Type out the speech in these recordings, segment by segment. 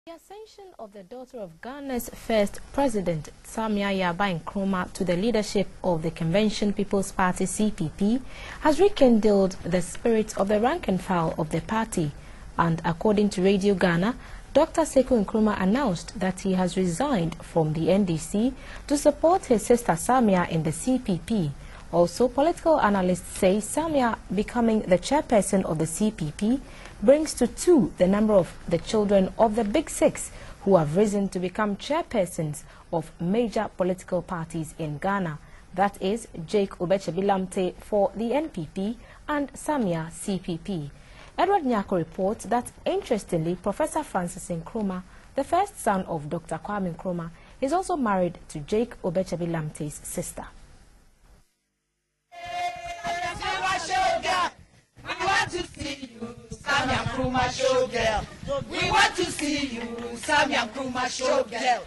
The ascension of the daughter of Ghana's first president, Samia Nkrumah, to the leadership of the Convention People's Party (CPP) has rekindled the spirit of the rank and file of the party. And according to Radio Ghana, Dr. Nkrumah announced that he has resigned from the NDC to support his sister Samia in the CPP. Also, political analysts say Samia becoming the chairperson of the CPP brings to 2 the number of the children of the Big Six who have risen to become chairpersons of major political parties in Ghana. That is Jake Obechebi-Lamte for the NPP and Samia CPP. Edward Nyako reports that, interestingly, Professor Francis Nkrumah, the first son of Dr. Kwame Nkrumah, is also married to Jake Obechebi-Lamte's sister. Nkrumah show girl. We want to see you, Samia Nkrumah show girl.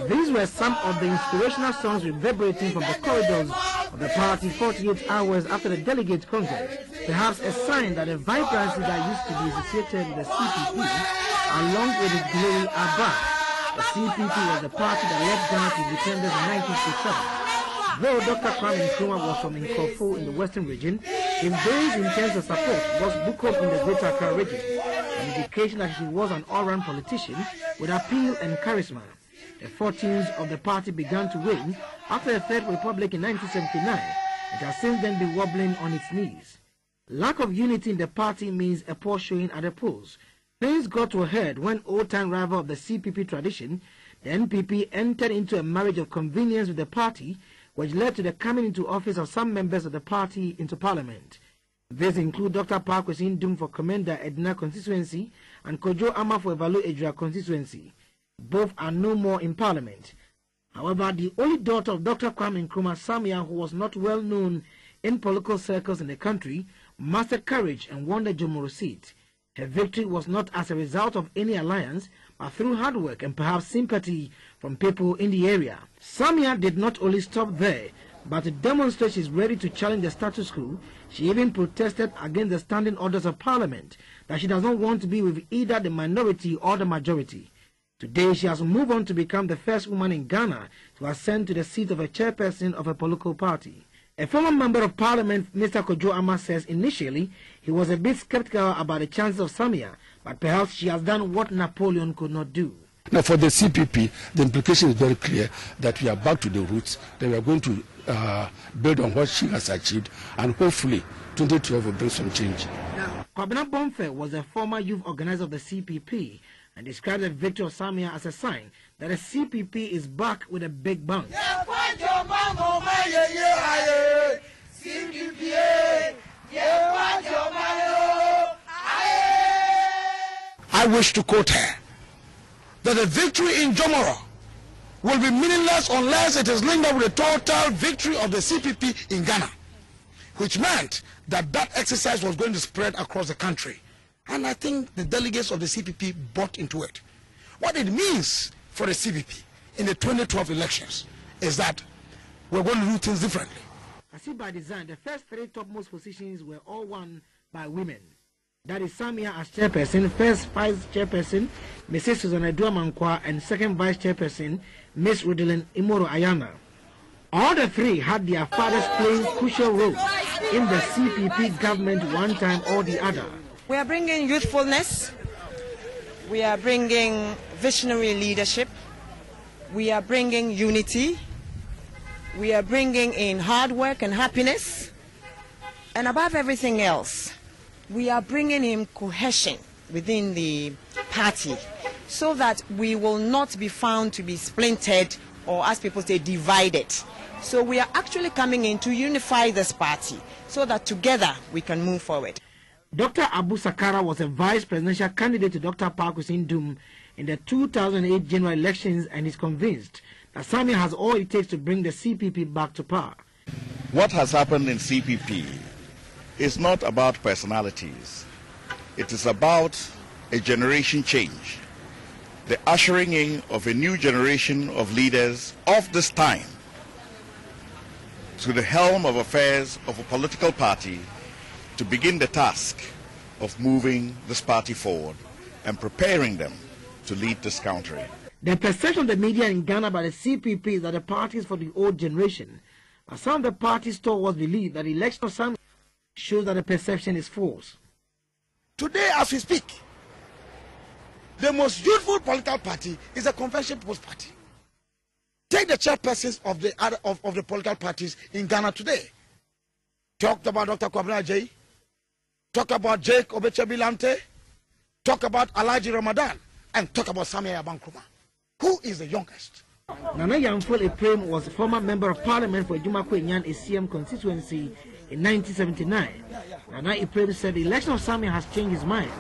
These were some of the inspirational songs reverberating from the corridors of the party 48 hours after the Delegates Congress, perhaps a sign that the vibrancy that used to be associated with the CPP, along with its glory, are back. The CPP was the party that led Ghana to independence in 1967. Though Dr. Kwame Nkrumah was from Nkrumah in the western region, his base in terms of support was Bukom in the Greater Accra region, an indication that he was an all-round politician with appeal and charisma. The fortunes of the party began to wane after the Third Republic in 1979, and has since then been wobbling on its knees. Lack of unity in the party means a poor showing at the polls. Things got to a head when old-time rival of the CPP tradition, the NPP, entered into a marriage of convenience with the party, which led to the coming into office of some members of the party into parliament. These include Dr. Parkwesi Ndum for Commander Edna constituency and Kojo Ama for Evalu Ejura constituency. Both are no more in parliament. However, the only daughter of Dr. Kwame Nkrumah, Samia, who was not well known in political circles in the country, mustered courage and won the Jomoro seat. Her victory was not as a result of any alliance, but through hard work and perhaps sympathy from people in the area. Samia did not only stop there, but to demonstrate she's ready to challenge the status quo, she even protested against the standing orders of parliament, that she does not want to be with either the minority or the majority. Today, she has moved on to become the first woman in Ghana to ascend to the seat of a chairperson of a political party. A former member of parliament, Mr. Kojo Ama, says initially he was a bit skeptical about the chances of Samia, but perhaps she has done what Napoleon could not do. Now, for the CPP, the implication is very clear that we are back to the roots, that we are going to build on what she has achieved, and hopefully 2012 will bring some change. Now, Kwabena Bonfe was a former youth organizer of the CPP and described the victory of Samia as a sign that the CPP is back with a big bang. I wish to quote her that the victory in Jomoro will be meaningless unless it is linked up with the total victory of the CPP in Ghana, which meant that that exercise was going to spread across the country. And I think the delegates of the CPP bought into it. What it means for the CPP in the 2012 elections is that we're going to do things differently. I see by design, the first 3 topmost positions were all won by women. That is Samia as chairperson, first vice chairperson, Mrs. Susanna Duamankwa, and second vice chairperson, Miss Rudelin Imoro Ayana. All the 3 had their fathers playing crucial roles in the CPP government one time or the other. We are bringing youthfulness, we are bringing visionary leadership, we are bringing unity, we are bringing in hard work and happiness, and above everything else, we are bringing in cohesion within the party so that we will not be found to be splintered or, as people say, divided. So we are actually coming in to unify this party so that together we can move forward. Dr. Abu Sakara was a vice presidential candidate to Dr. Parkwesi Ndum in the 2008 general elections and is convinced that Samia has all it takes to bring the CPP back to power. What has happened in CPP is not about personalities. It is about a generation change, the ushering in of a new generation of leaders of this time to the helm of affairs of a political party to begin the task of moving this party forward and preparing them to lead this country. The perception of the media in Ghana by the CPP is that the party is for the old generation. But some of the party's stalwarts believe that the election of Samia shows that the perception is false. Today, as we speak, the most youthful political party is the Convention People's Party. Take the chairpersons of the political parties in Ghana today. Talked about Dr. Kwabena Jay, talk about Jake Obechebilante, talk about Alhaji Ramadan, and talk about Samia Nkrumah. Who is the youngest? Nana Yamfol Eprem was a former member of parliament for Jumako Enyan ACM constituency in 1979. Nana Eprem said the election of Samia has changed his mind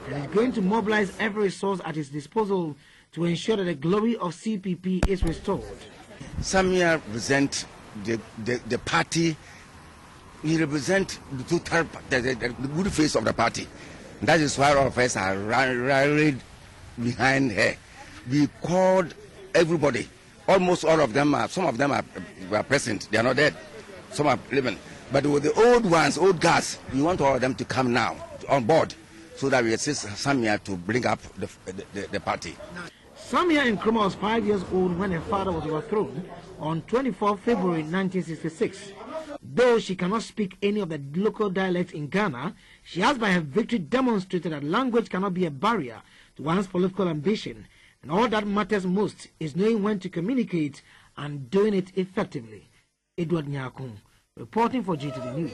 and is going to mobilize every resource at his disposal to ensure that the glory of CPP is restored. Samia represents the party. He represents the total, the good face of the party. That is why all of us are rallied behind her. We called everybody. Almost all of them are, some of them were present. They are not dead. Some are living. But with the old ones, old guys, we want all of them to come now on board so that we assist Samia to bring up the party. Samia Nkrumah was 5 years old when her father was overthrown on 24 February 1966. Though she cannot speak any of the local dialects in Ghana, she has by her victory demonstrated that language cannot be a barrier to one's political ambition, and all that matters most is knowing when to communicate and doing it effectively. Edward Nyakun, reporting for GTV News.